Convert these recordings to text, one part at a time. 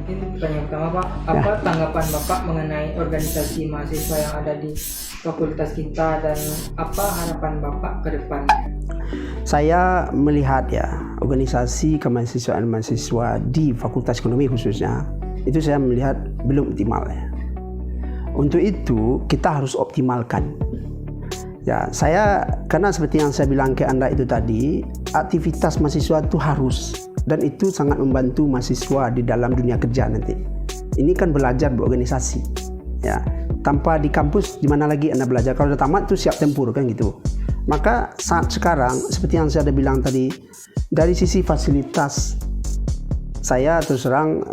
Mungkin pertanyaan pertama Pak, apa tanggapan Bapak mengenai organisasi mahasiswa yang ada di fakultas kita dan apa harapan Bapak ke depannya? Saya melihat ya organisasi kemahasiswaan mahasiswa di Fakultas Ekonomi khususnya itu saya melihat belum optimal ya. Untuk itu kita harus optimalkan. Ya, karena seperti yang saya bilang ke Anda itu tadi, aktivitas mahasiswa itu harus dan itu sangat membantu mahasiswa di dalam dunia kerja nanti. Ini kan belajar berorganisasi. Ya, tanpa di kampus di mana lagi Anda belajar? Kalau sudah tamat itu siap tempur kan gitu. Maka saat sekarang seperti yang saya ada bilang tadi, dari sisi fasilitas saya terus terang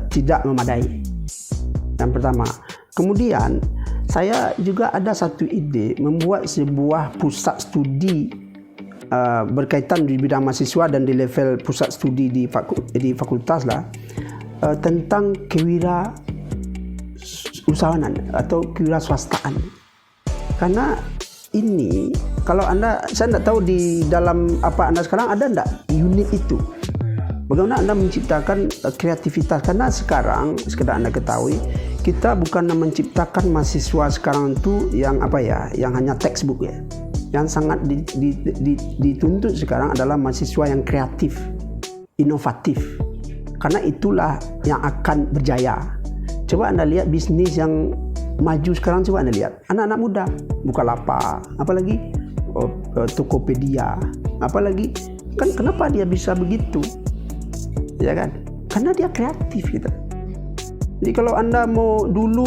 tidak memadai. Yang pertama. Kemudian saya juga ada satu ide membuat sebuah pusat studi berkaitan di bidang mahasiswa dan di level pusat studi di fakultas lah tentang kewirausahaan atau kewirausahaan. Karena ini kalau saya tidak tahu di dalam apa Anda sekarang ada tidak unit itu. Bagaimana Anda menciptakan kreativitas? Karena sekarang sekedar Anda ketahui, kita bukan menciptakan mahasiswa sekarang itu yang yang hanya textbook ya. Yang sangat dituntut sekarang adalah mahasiswa yang kreatif, inovatif. Karena itulah yang akan berjaya. Coba Anda lihat bisnis yang maju sekarang, coba Anda lihat anak-anak muda Bukalapak, apalagi Tokopedia, apalagi kan kenapa dia bisa begitu, ya kan? Karena dia kreatif gitu. Jadi kalau Anda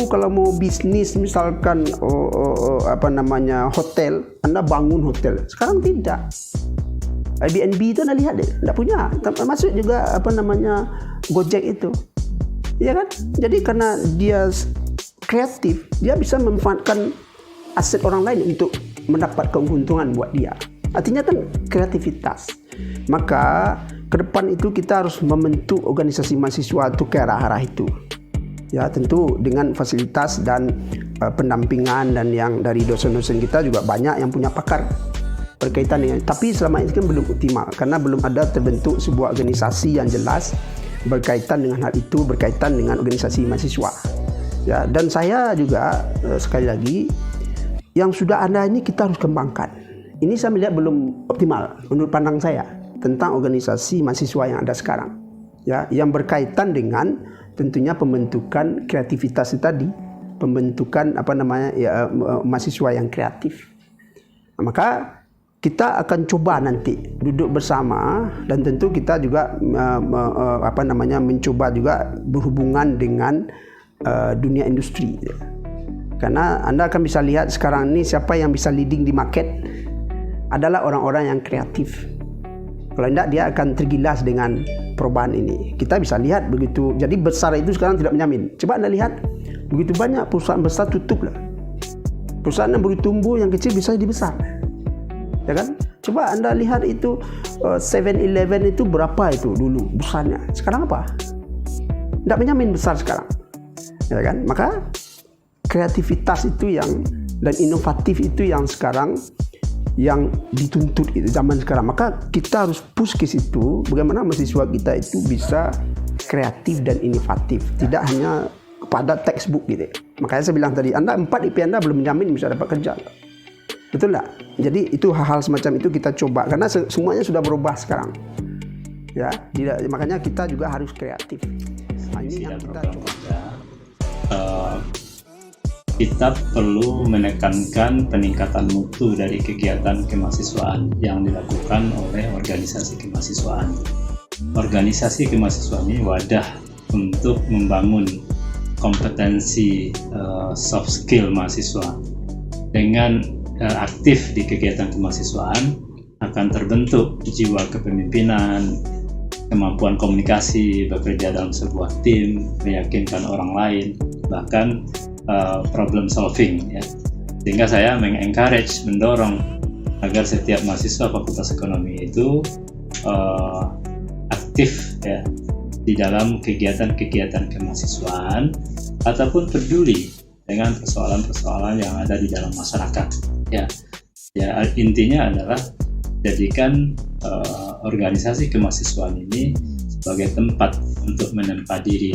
kalau mau bisnis misalkan hotel, Anda bangun hotel. Sekarang tidak. Airbnb itu Anda lihat deh, tidak punya. Termasuk juga Gojek itu, ya kan? Jadi karena dia kreatif, dia bisa memanfaatkan aset orang lain untuk mendapat keuntungan buat dia. Artinya kan kreativitas. Maka ke depan itu kita harus membentuk organisasi mahasiswa itu ke arah-arah itu. Ya, tentu dengan fasilitas dan pendampingan dan yang dari dosen-dosen kita juga banyak yang punya pakar berkaitan dengan. Tapi selama ini kan belum optimal karena belum ada terbentuk sebuah organisasi yang jelas berkaitan dengan hal itu, berkaitan dengan organisasi mahasiswa. Ya, dan saya juga sekali lagi yang sudah ada ini kita harus kembangkan. Ini saya melihat belum optimal menurut pandang saya tentang organisasi mahasiswa yang ada sekarang. Ya, yang berkaitan dengan tentunya pembentukan kreativitas itu tadi, pembentukan mahasiswa yang kreatif. Nah, maka kita akan coba nanti duduk bersama dan tentu kita juga mencoba juga berhubungan dengan dunia industri. Karena Anda akan bisa lihat sekarang ini siapa yang bisa leading di market adalah orang-orang yang kreatif. Kalau tidak dia akan tergilas dengan perubahan ini. Kita bisa lihat begitu. Jadi besar itu sekarang tidak menjamin. Coba Anda lihat begitu banyak perusahaan besar tutup lah. Perusahaan yang baru tumbuh yang kecil bisa jadi besar. Ya kan? Coba Anda lihat itu 7-Eleven itu berapa itu dulu besarnya. Sekarang apa? Tidak menjamin besar sekarang. Ya kan? Maka kreativitas itu dan inovatif itu yang sekarang yang dituntut itu zaman sekarang. Maka kita harus push ke situ bagaimana mahasiswa kita itu bisa kreatif dan inovatif, tidak hanya pada textbook gitu. Makanya saya bilang tadi, Anda 4 IP Anda belum menjamin bisa dapat kerja. Betul tak? Jadi itu hal-hal semacam itu kita coba karena semuanya sudah berubah sekarang. Ya, makanya kita juga harus kreatif. Nah, ini yang kita coba. Kita perlu menekankan peningkatan mutu dari kegiatan kemahasiswaan yang dilakukan oleh organisasi kemahasiswaan. Organisasi kemahasiswaan ini wadah untuk membangun kompetensi soft skill mahasiswa. Dengan aktif di kegiatan kemahasiswaan akan terbentuk jiwa kepemimpinan, kemampuan komunikasi, bekerja dalam sebuah tim, meyakinkan orang lain, bahkan problem solving ya. Sehingga saya mendorong agar setiap mahasiswa Fakultas Ekonomi itu aktif ya di dalam kegiatan-kegiatan kemahasiswaan ataupun peduli dengan persoalan-persoalan yang ada di dalam masyarakat ya. Intinya adalah jadikan organisasi kemahasiswaan ini sebagai tempat untuk menempa diri,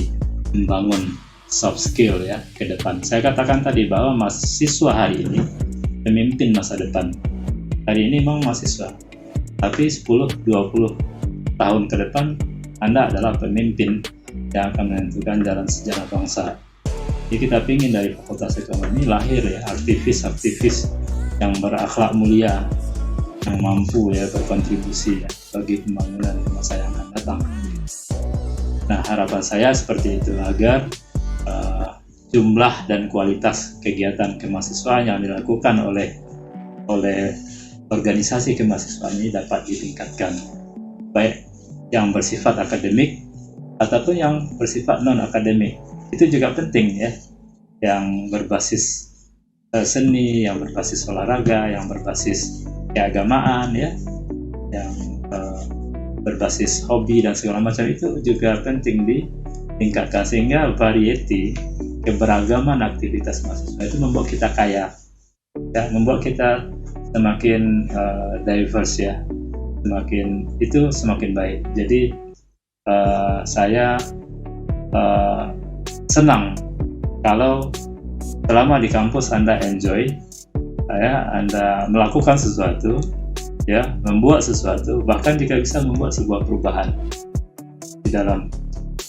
membangun soft skill ya ke depan. Saya katakan tadi bahwa mahasiswa hari ini pemimpin masa depan. Hari ini memang mahasiswa, tapi 10-20 tahun ke depan Anda adalah pemimpin yang akan menentukan jalan sejarah bangsa. Jadi kita ingin dari Fakultas Ekonomi lahir ya aktivis-aktivis yang berakhlak mulia, yang mampu ya berkontribusi ya bagi pembangunan di masa yang akan datang. Nah, harapan saya seperti itu agar jumlah dan kualitas kegiatan kemahasiswaan yang dilakukan oleh organisasi kemahasiswaan ini dapat ditingkatkan, baik yang bersifat akademik ataupun yang bersifat non akademik. Itu juga penting ya, yang berbasis seni, yang berbasis olahraga, yang berbasis keagamaan ya, yang berbasis hobi dan segala macam, itu juga penting ditingkatkan sehingga variety, keberagaman aktivitas mahasiswa itu membuat kita kaya ya, membuat kita semakin diverse ya, semakin baik. Jadi saya senang kalau selama di kampus Anda enjoy ya, Anda melakukan sesuatu ya, membuat sesuatu, bahkan jika bisa membuat sebuah perubahan di dalam,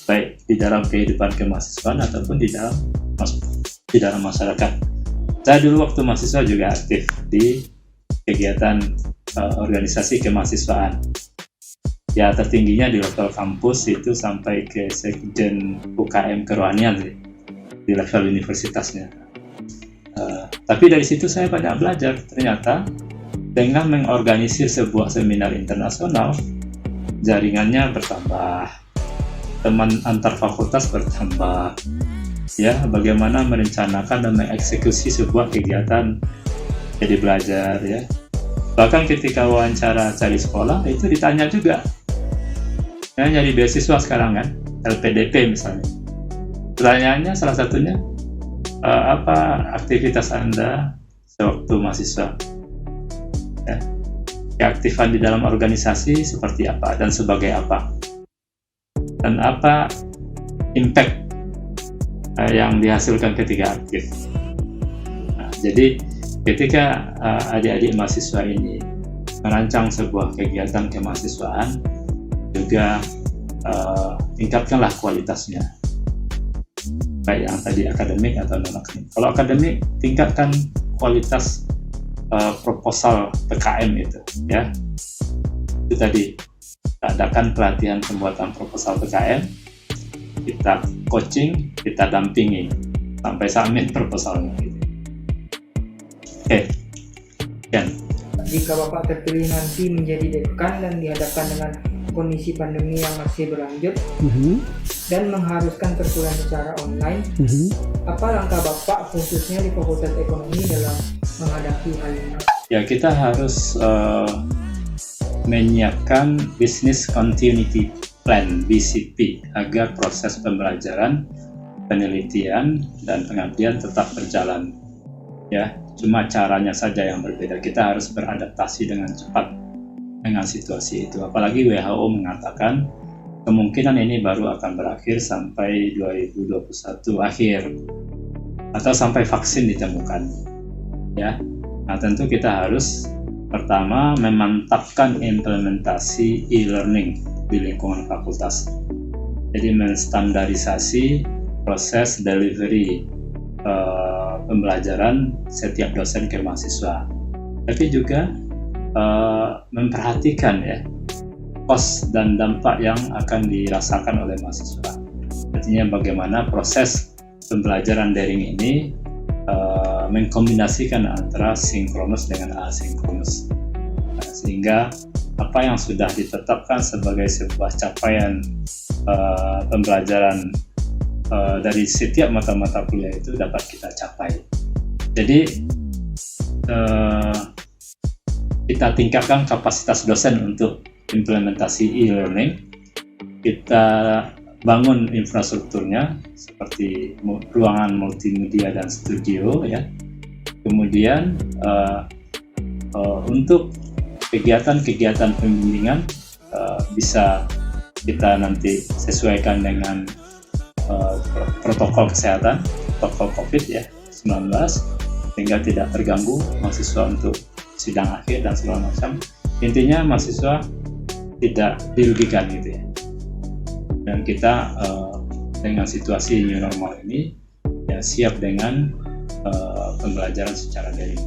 baik di dalam kehidupan kemahasiswaan ataupun di dalam masyarakat. Saya dulu waktu mahasiswa juga aktif di kegiatan organisasi kemahasiswaan. Ya, tertingginya di level kampus itu sampai ke sekjen UKM kerohanian sih, di level universitasnya. Tapi dari situ saya banyak belajar. Ternyata dengan mengorganisir sebuah seminar internasional, jaringannya bertambah, teman antar fakultas bertambah, ya, bagaimana merencanakan dan mengeksekusi sebuah kegiatan, jadi belajar ya. Bahkan ketika wawancara cari sekolah itu ditanya juga, ya, nyari beasiswa sekarang kan, LPDP misalnya. Pertanyaannya salah satunya, apa aktivitas Anda sewaktu mahasiswa? Ya, keaktifan di dalam organisasi seperti apa dan sebagai apa? Dan apa impact yang dihasilkan ketika aktif? Nah, jadi ketika adik-adik mahasiswa ini merancang sebuah kegiatan kemahasiswaan, juga tingkatkanlah kualitasnya, baik yang tadi akademik atau non akademik. Kalau akademik, tingkatkan kualitas proposal PKM itu ya. Itu tadi, kita adakan pelatihan pembuatan proposal PKM, kita coaching, kita dampingi sampai submit proposalnya gitu. Oke. Ken. Jika Bapak terpilih nanti menjadi dekan dan dihadapkan dengan kondisi pandemi yang masih berlanjut dan mengharuskan perkuliahan secara online, apa langkah Bapak khususnya di Fakultas Ekonomi dalam menghadapi hal ini? Ya, kita harus menyiapkan Business Continuity Plan (BCP) agar proses pembelajaran, penelitian, dan pengabdian tetap berjalan. Ya, cuma caranya saja yang berbeda. Kita harus beradaptasi dengan cepat dengan situasi itu. Apalagi WHO mengatakan kemungkinan ini baru akan berakhir sampai 2021 akhir atau sampai vaksin ditemukan. Ya, nah tentu kita harus pertama memantapkan implementasi e-learning di lingkungan fakultas. Jadi menstandarisasi proses delivery pembelajaran setiap dosen ke mahasiswa. Tapi juga memperhatikan ya cost dan dampak yang akan dirasakan oleh mahasiswa. Artinya bagaimana proses pembelajaran daring ini mengkombinasikan antara sinkronus dengan asinkronus, sehingga apa yang sudah ditetapkan sebagai sebuah capaian pembelajaran dari setiap mata-mata kuliah itu dapat kita capai. Jadi kita tingkatkan kapasitas dosen untuk implementasi e-learning, kita bangun infrastrukturnya seperti ruangan multimedia dan studio ya. Kemudian untuk kegiatan-kegiatan pembimbingan bisa kita nanti sesuaikan dengan protokol kesehatan, protokol COVID ya 19, sehingga tidak terganggu mahasiswa untuk sidang akhir dan segala macam. Intinya mahasiswa tidak dirugikan gitu ya. Dan kita dengan situasi new normal ini ya siap dengan pembelajaran secara daring.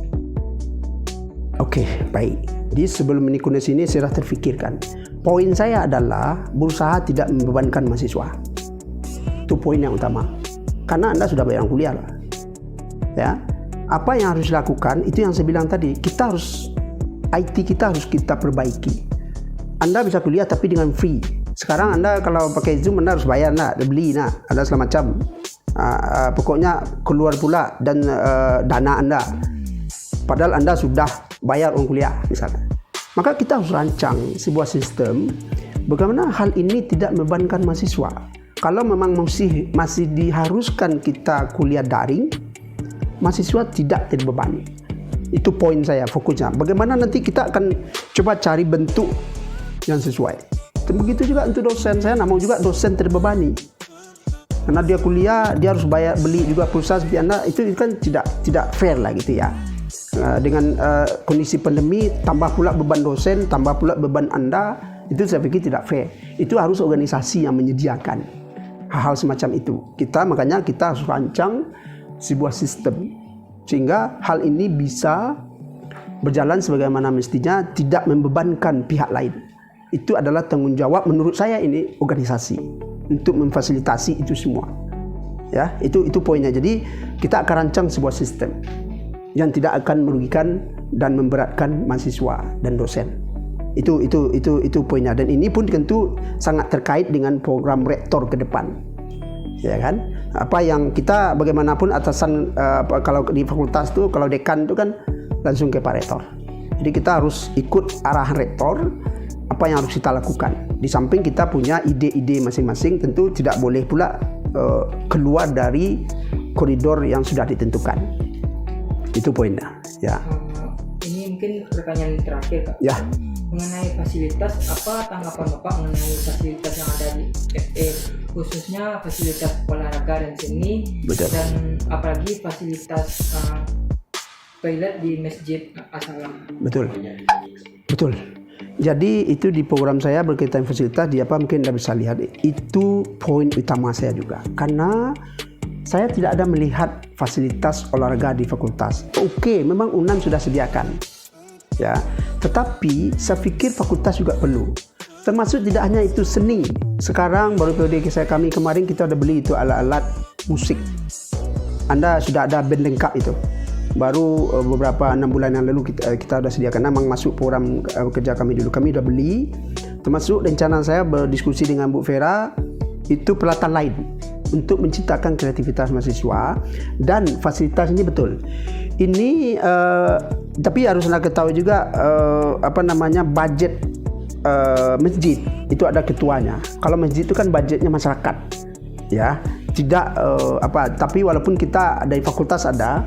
Oke, baik. Jadi sebelum menikuni sini saya sudah terfikirkan. Poin saya adalah berusaha tidak membebankan mahasiswa. Itu poin yang utama. Karena Anda sudah bayar kuliah lah. Ya. Apa yang harus dilakukan itu yang saya bilang tadi. Kita harus IT kita harus kita perbaiki. Anda bisa kuliah tapi dengan free. Sekarang Anda kalau pakai Zoom Anda harus bayar nak, beli nak, ada segala macam. Pokoknya keluar pula dan dana Anda. Padahal Anda sudah bayar uang kuliah misalnya. Maka kita harus rancang sebuah sistem bagaimana hal ini tidak membebankan mahasiswa. Kalau memang masih diharuskan kita kuliah daring, mahasiswa tidak terbebani. Itu poin saya, fokusnya. Bagaimana nanti kita akan coba cari bentuk yang sesuai. Dan begitu juga untuk dosen. Saya tidak mau juga dosen terbebani. Karena dia kuliah, dia harus bayar beli juga pulsa seperti Anda. Itu kan tidak fair lah gitu ya. Dengan kondisi pandemi, tambah pula beban dosen, tambah pula beban Anda, itu saya pikir tidak fair. Itu harus organisasi yang menyediakan hal-hal semacam itu. Makanya kita harus rancang sebuah sistem sehingga hal ini bisa berjalan sebagaimana mestinya, tidak membebankan pihak lain. Itu adalah tanggung jawab menurut saya ini organisasi untuk memfasilitasi itu semua. Ya, itu poinnya. Jadi kita akan rancang sebuah sistem yang tidak akan merugikan dan memberatkan mahasiswa dan dosen. Itu poinnya. Dan ini pun tentu sangat terkait dengan program rektor ke depan. Ya kan? Apa yang kita bagaimanapun atasan kalau di fakultas itu kalau dekan itu kan langsung ke Pak Rektor. Jadi kita harus ikut arahan rektor apa yang harus kita lakukan. Di samping kita punya ide-ide masing-masing, tentu tidak boleh pula keluar dari koridor yang sudah ditentukan. Itu poinnya. Ya. Ini mungkin pertanyaan terakhir, Kak. Ya. Mengenai fasilitas, apa tanggapan Bapak mengenai fasilitas yang ada di FE, khususnya fasilitas olahraga dan seni, Betul. dan apalagi fasilitas toilet di Masjid As-Salam. Betul. Jadi itu di program saya berkaitan fasilitas, di apa mungkin Anda bisa lihat, itu poin utama saya juga. Karena saya tidak ada melihat fasilitas olahraga di fakultas. Oke, memang UNAN sudah sediakan. Ya, tetapi saya pikir fakultas juga perlu. Termasuk tidak hanya itu seni. Sekarang baru periode kami kemarin kita ada beli itu alat-alat musik. Anda sudah ada band lengkap itu. Baru beberapa 6 bulan yang lalu kita sudah sediakan. Memang masuk program kerja kami dulu. Kami sudah beli. Termasuk rencana saya berdiskusi dengan Bu Vera, itu peralatan lain untuk menciptakan kreativitas mahasiswa. Dan fasilitas ini betul. Ini tapi harus Anda ketahui juga budget masjid itu ada ketuanya. Kalau masjid itu kan budgetnya masyarakat, ya, tidak tapi walaupun kita dari fakultas ada,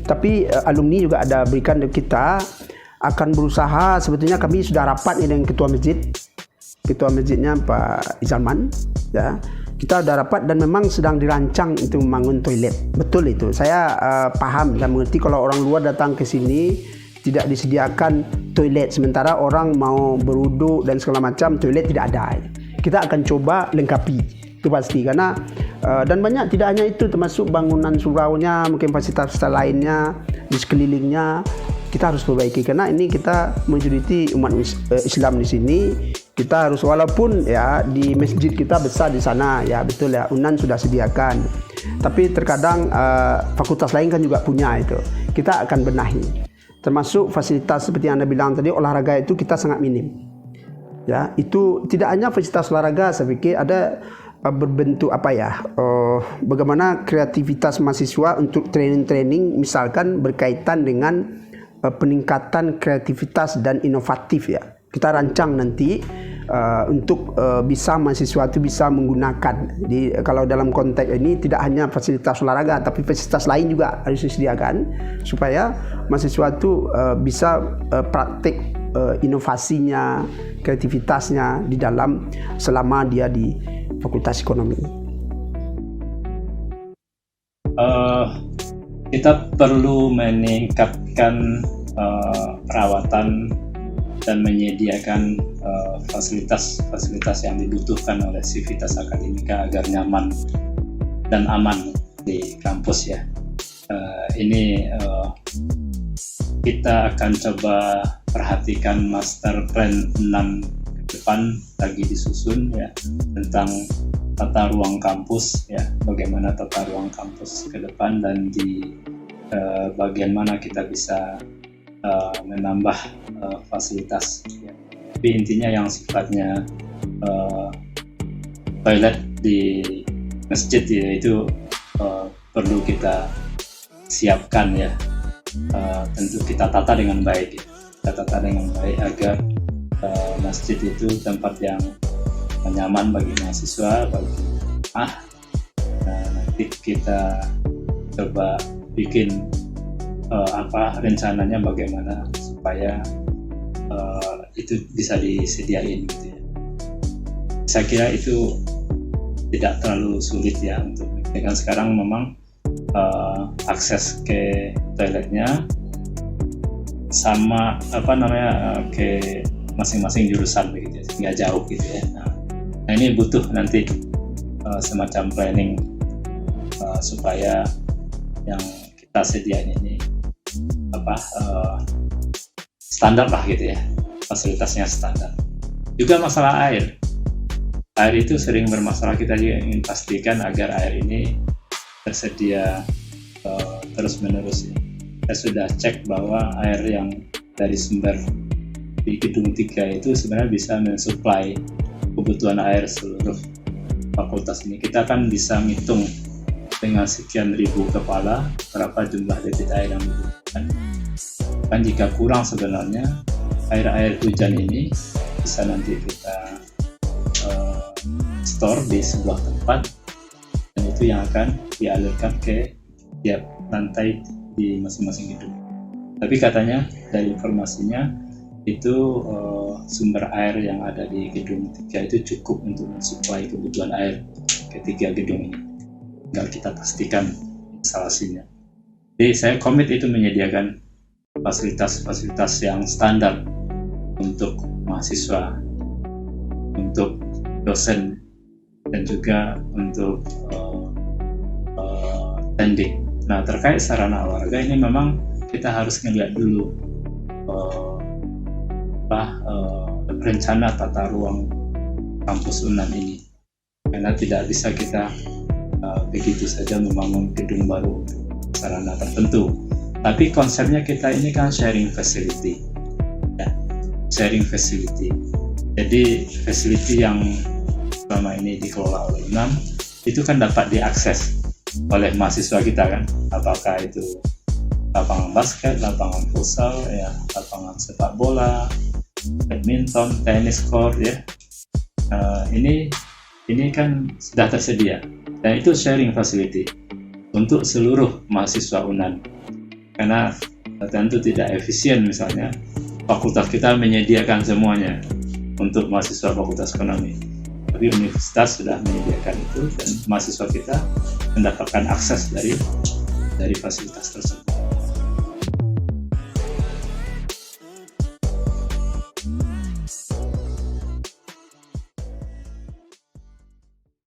tapi alumni juga ada berikan kita, akan berusaha. Sebetulnya kami sudah rapat dengan ketua masjidnya Pak Izalman, ya. Kita sudah rapat dan memang sedang dirancang itu membangun toilet. Betul itu. Saya paham dan mengerti kalau orang luar datang ke sini tidak disediakan toilet, sementara orang mau berwuduk dan segala macam, toilet tidak ada. Kita akan coba lengkapi, itu pasti. Karena dan banyak, tidak hanya itu, termasuk bangunan suraunya, mungkin fasilitas lainnya di sekelilingnya kita harus perbaiki. Karena ini kita majoriti umat Islam di sini. Kita harus, walaupun ya di masjid kita besar di sana, ya betul ya, UNAN sudah sediakan. Tapi terkadang fakultas lain kan juga punya itu. Kita akan benahi. Termasuk fasilitas seperti yang Anda bilang tadi, olahraga itu kita sangat minim. Ya, itu tidak hanya fasilitas olahraga, saya pikir ada berbentuk bagaimana kreativitas mahasiswa untuk training-training, misalkan berkaitan dengan peningkatan kreativitas dan inovatif ya. Kita rancang nanti untuk bisa mahasiswa itu bisa menggunakan. Jadi kalau dalam konteks ini tidak hanya fasilitas olahraga, tapi fasilitas lain juga harus disediakan supaya mahasiswa itu bisa praktik inovasinya, kreativitasnya di dalam selama dia di Fakultas Ekonomi. Kita perlu meningkatkan perawatan dan menyediakan fasilitas-fasilitas yang dibutuhkan oleh Civitas Akademika agar nyaman dan aman di kampus ya. Ini kita akan coba perhatikan master plan 6 ke depan lagi disusun ya, tentang tata ruang kampus ya, bagaimana tata ruang kampus ke depan dan di bagian mana kita bisa menambah fasilitas ya. Tapi intinya yang sifatnya toilet di masjid ya, itu perlu kita siapkan ya. Tentu kita tata dengan baik ya. Kita tata dengan baik agar masjid itu tempat yang nyaman bagi mahasiswa, bagi nanti kita coba bikin rencananya bagaimana supaya itu bisa disediain gitu ya. Saya kira itu tidak terlalu sulit ya untuk dengan sekarang memang akses ke toiletnya sama ke masing-masing jurusan begitu ya, nggak jauh gitu ya. Nah ini butuh nanti semacam planning supaya yang kita sediain ini standar lah gitu ya, fasilitasnya standar. Juga masalah air itu sering bermasalah, kita juga ingin pastikan agar air ini tersedia terus menerus ya. Saya sudah cek bahwa air yang dari sumber di gedung 3 itu sebenarnya bisa mensuplai kebutuhan air seluruh fakultas ini. Kita kan bisa ngitung dengan sekian ribu kepala berapa jumlah debit air yang dibutuhkan. Kan jika kurang sebenarnya air hujan ini bisa nanti kita store di sebuah tempat, dan itu yang akan dialirkan ke tiap lantai di masing-masing gedung. Tapi katanya dari informasinya itu sumber air yang ada di gedung 3 itu cukup untuk mensuplai kebutuhan air ke 3 gedung ini. Tinggal kita pastikan instalasinya. Jadi saya komit itu menyediakan fasilitas-fasilitas yang standar untuk mahasiswa, untuk dosen, dan juga untuk tending. Nah, terkait sarana olahraga ini memang kita harus ngeliat dulu rencana tata ruang kampus UNAN ini, karena tidak bisa kita begitu saja membangun gedung baru sarana tertentu. Tapi konsepnya kita ini kan sharing facility ya, sharing facility. Jadi facility yang selama ini dikelola oleh UNAN itu kan dapat diakses oleh mahasiswa kita kan, apakah itu lapangan basket, lapangan futsal ya, lapangan sepak bola, badminton, tenis court ya. Ini kan sudah tersedia, dan itu sharing facility untuk seluruh mahasiswa UNAN, karena tentu tidak efisien misalnya fakultas kita menyediakan semuanya untuk mahasiswa Fakultas Ekonomi, tapi universitas sudah menyediakan itu dan mahasiswa kita mendapatkan akses dari fasilitas tersebut.